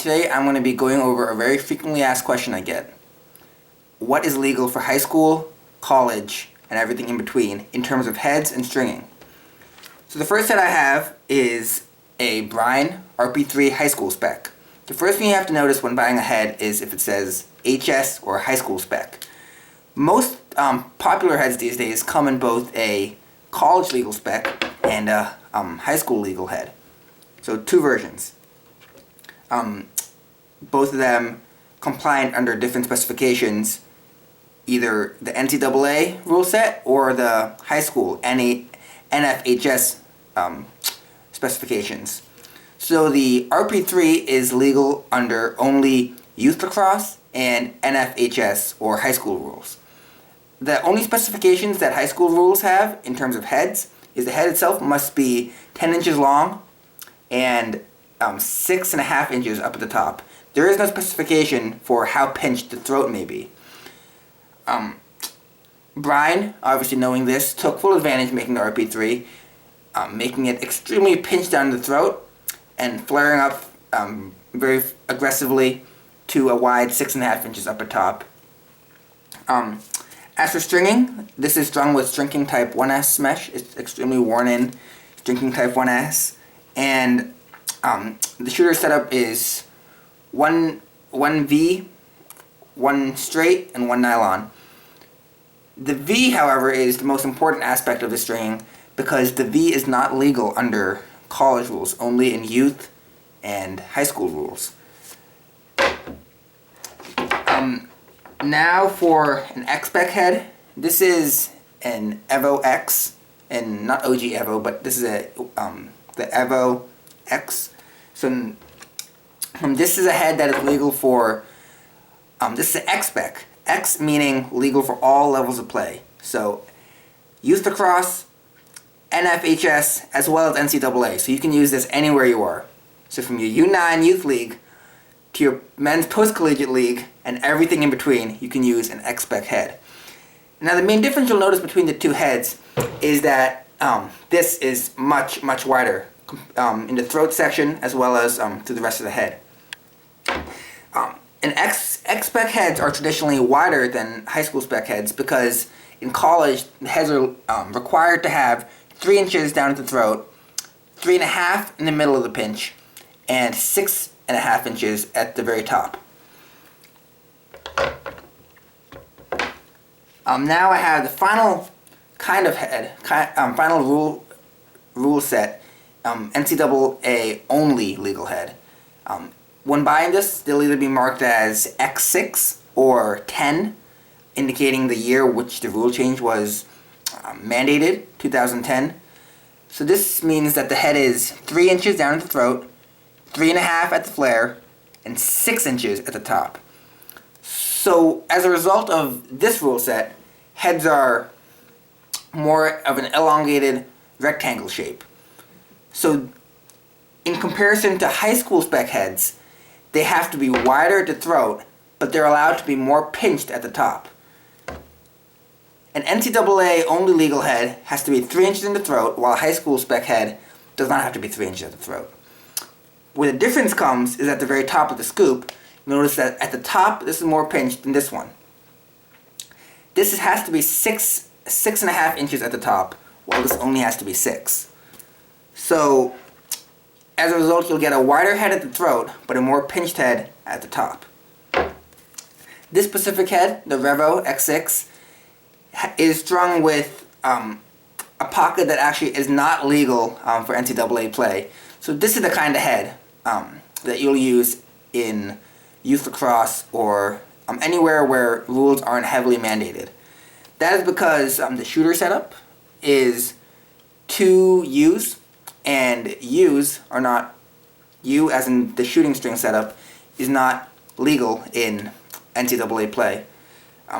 today I'm going to be going over a very frequently asked question I get. What is legal for high school, college, and everything in between in terms of heads and stringing? So the first set I have is a Brine RP3 high school spec. The first thing you have to notice when buying a head is if it says HS or high school spec. Most popular heads these days come in both a college legal spec and a high school legal head. So two versions. Both of them compliant under different specifications, either the NCAA rule set or the high school NFHS specifications. So the RP3 is legal under only youth lacrosse and NFHS or high school rules. The only specifications that high school rules have in terms of heads is the head itself must be 10 inches long and 6.5 inches up at the top. There is no specification for how pinched the throat may be. Brine, obviously knowing this, took full advantage making the RP3, making it extremely pinched down the throat and flaring up very aggressively to a wide 6.5 inches up at top. As for stringing, this is strung with stringing type 1S mesh. It's extremely worn in stringing type 1S, and the shooter setup is one V, one straight, and one nylon. The V, however, is the most important aspect of the stringing because the V is not legal under college rules, only in youth and high school rules. Now for an X-Spec head. This is an Evo X, and not OG Evo, but this is the Evo X. So this is a head that is legal for, this is an X-Spec. X meaning legal for all levels of play. So youth lacrosse, NFHS, as well as NCAA. So you can use this anywhere you are. So from your U9 youth league to your men's post-collegiate league and everything in between, you can use an X-Spec head. Now the main difference you'll notice between the two heads is that this is much wider in the throat section as well as to the rest of the head. And X-Spec heads are traditionally wider than high school spec heads because in college the heads are required to have 3 inches down at the throat, 3.5 in the middle of the pinch, and 6.5 inches at the very top. Now I have the final kind of head, final rule set, NCAA only legal head. When buying this, they'll either be marked as X6 or 10, indicating the year which the rule change was mandated, 2010. So this means that the head is 3 inches down at the throat, 3.5 at the flare, and 6 inches at the top. So as a result of this rule set, heads are more of an elongated rectangle shape. So in comparison to high school spec heads, they have to be wider at the throat, but they're allowed to be more pinched at the top. An NCAA only legal head has to be 3 inches in the throat, while a high school spec head does not have to be 3 inches at the throat. Where the difference comes is at the very top of the scoop. Notice that at the top, this is more pinched than this one. This has to be 6.5 inches at the top, while this only has to be 6. So as a result, you'll get a wider head at the throat, but a more pinched head at the top. This specific head, the Revo X6, is strung with a pocket that actually is not legal for NCAA play. So this is the kind of head that you'll use in youth lacrosse or anywhere where rules aren't heavily mandated. That is because the shooter setup is 2 U's, and U's are not, U as in the shooting string setup, is not legal in NCAA play.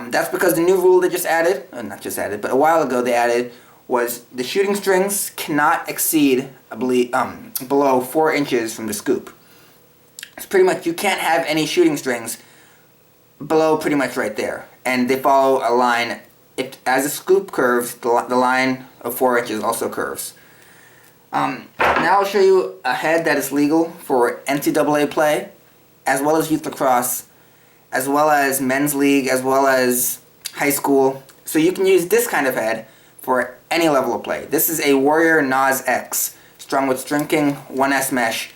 That's because the new rule they just added, not just added, but a while ago they added, was the shooting strings cannot exceed, I believe, below 4 inches from the scoop. It's pretty much, you can't have any shooting strings below pretty much right there. And they follow a line, as the scoop curves, the line of 4 inches also curves. Now I'll show you a head that is legal for NCAA play as well as youth lacrosse, as well as men's league, as well as high school. So you can use this kind of head for any level of play. This is a Warrior NAS X, strung with stringing, 1S mesh,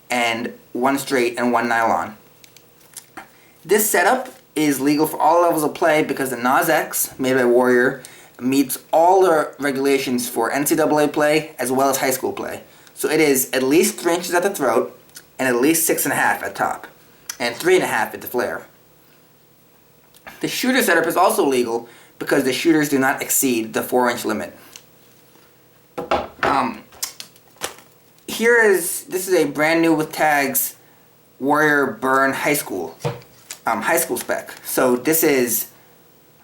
and 1 straight and 1 nylon. This setup is legal for all levels of play because the NAS X, made by Warrior, meets all the regulations for NCAA play as well as high school play. So it is at least 3 inches at the throat and at least 6.5 at top, and 3.5 at the flare. The shooter setup is also legal because the shooters do not exceed the 4-inch limit. This is a brand new with tags Warrior Burn high school spec. So this is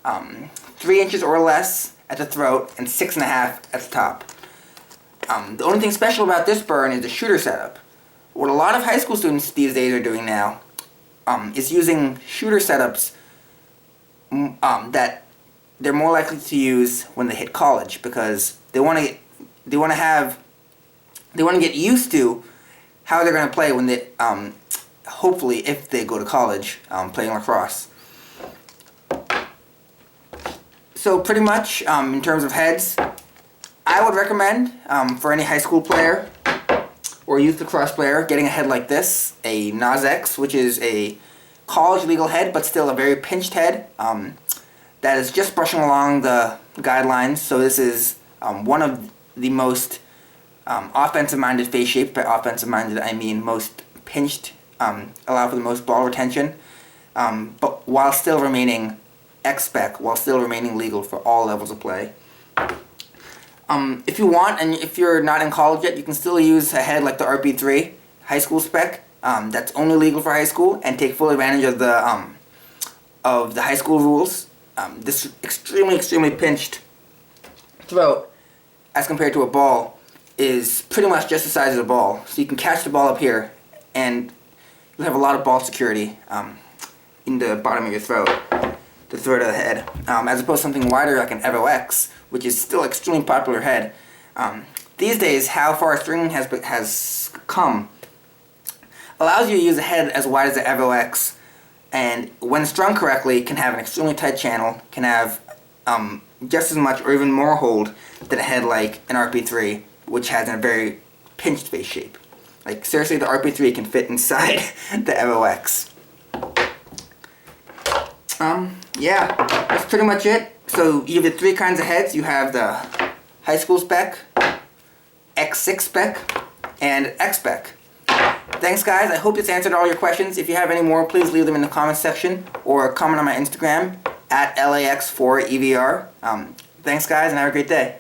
3 inches or less at the throat and 6.5 at the top. The only thing special about this burn is the shooter setup. What a lot of high school students these days are doing now is using shooter setups that they're more likely to use when they hit college because they want to get used to how they're going to play when they hopefully if they go to college playing lacrosse. So pretty much in terms of heads, I would recommend for any high school player or youth lacrosse player getting a head like this, a NAS X, which is a college legal head but still a very pinched head that is just brushing along the guidelines. So this is one of the most offensive-minded face shape. By offensive-minded, I mean most pinched, allow for the most ball retention, but while still remaining X-spec, while still remaining legal for all levels of play. If you want, and if you're not in college yet, you can still use a head like the RP3 high school spec that's only legal for high school and take full advantage of the high school rules. This extremely pinched throat as compared to a ball is pretty much just the size of the ball. So you can catch the ball up here and you'll have a lot of ball security in the bottom of your throat, the throat of the head, as opposed to something wider like an Evo X, which is still extremely popular head. These days, how far stringing has come allows you to use a head as wide as the Evo X, and when strung correctly, can have an extremely tight channel, can have just as much or even more hold than a head like an RP3, which has a very pinched face shape. Like seriously, the RP3 can fit inside the Evo X. Yeah, that's pretty much it. So you have the 3 kinds of heads. You have the high school spec, X6 spec, and X spec. Thanks guys, I hope this answered all your questions. If you have any more, please leave them in the comments section or comment on my Instagram at LAX4EVR. Thanks guys and have a great day.